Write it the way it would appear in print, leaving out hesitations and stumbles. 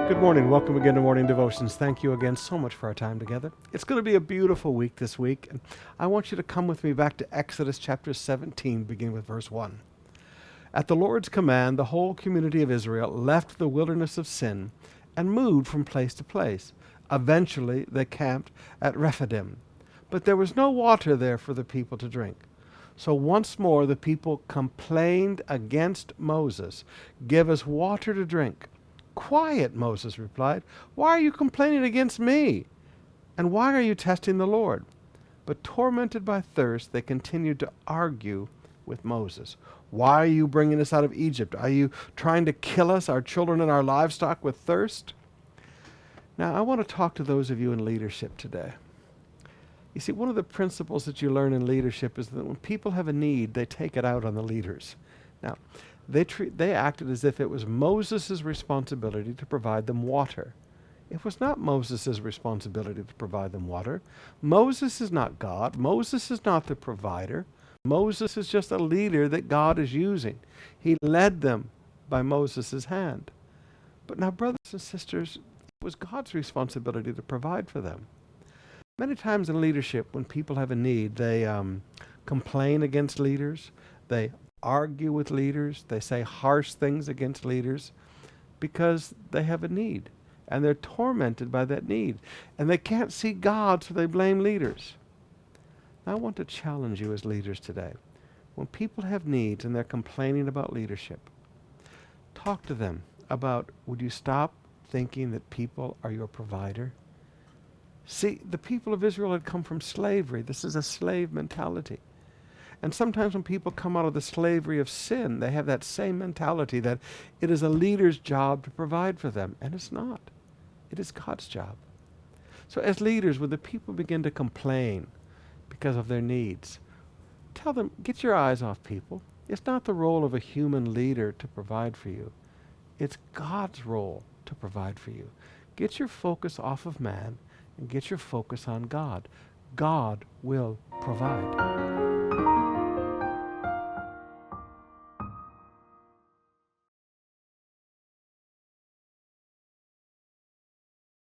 Good morning. Welcome again to Morning Devotions. Thank you again so much for our time together. It's going to be a beautiful week this week, and I want you to come with me back to Exodus chapter 17, beginning with verse 1. At the Lord's command, the whole community of Israel left the wilderness of Sin and moved from place to place. Eventually, they camped at Rephidim, but there was no water there for the people to drink. So once more the people complained against Moses. "Give us water to drink." "Quiet," Moses replied. "Why are you complaining against me? And why are you testing the Lord?" But tormented by thirst, they continued to argue with Moses. "Why are you bringing us out of Egypt? Are you trying to kill us, our children and our livestock, with thirst?" Now, I want to talk to those of you in leadership today. You see, one of the principles that you learn in leadership is that when people have a need, they take it out on the leaders. Now, they acted as if it was Moses' responsibility to provide them water. It was not Moses' responsibility to provide them water. Moses is not God. Moses is not the provider. Moses is just a leader that God is using. He led them by Moses' hand. But now, brothers and sisters, it was God's responsibility to provide for them. Many times in leadership, when people have a need, they complain against leaders. They argue with leaders. They say harsh things against leaders because they have a need, and they're tormented by that need. And they can't see God, so they blame leaders. Now, I want to challenge you as leaders today. When people have needs and they're complaining about leadership, talk to them about, would you stop thinking that people are your provider? See, the people of Israel had come from slavery. This is a slave mentality. And sometimes when people come out of the slavery of sin, they have that same mentality that it is a leader's job to provide for them. And it's not. It is God's job. So as leaders, when the people begin to complain because of their needs, tell them, get your eyes off people. It's not the role of a human leader to provide for you. It's God's role to provide for you. Get your focus off of man and get your focus on God. God will provide.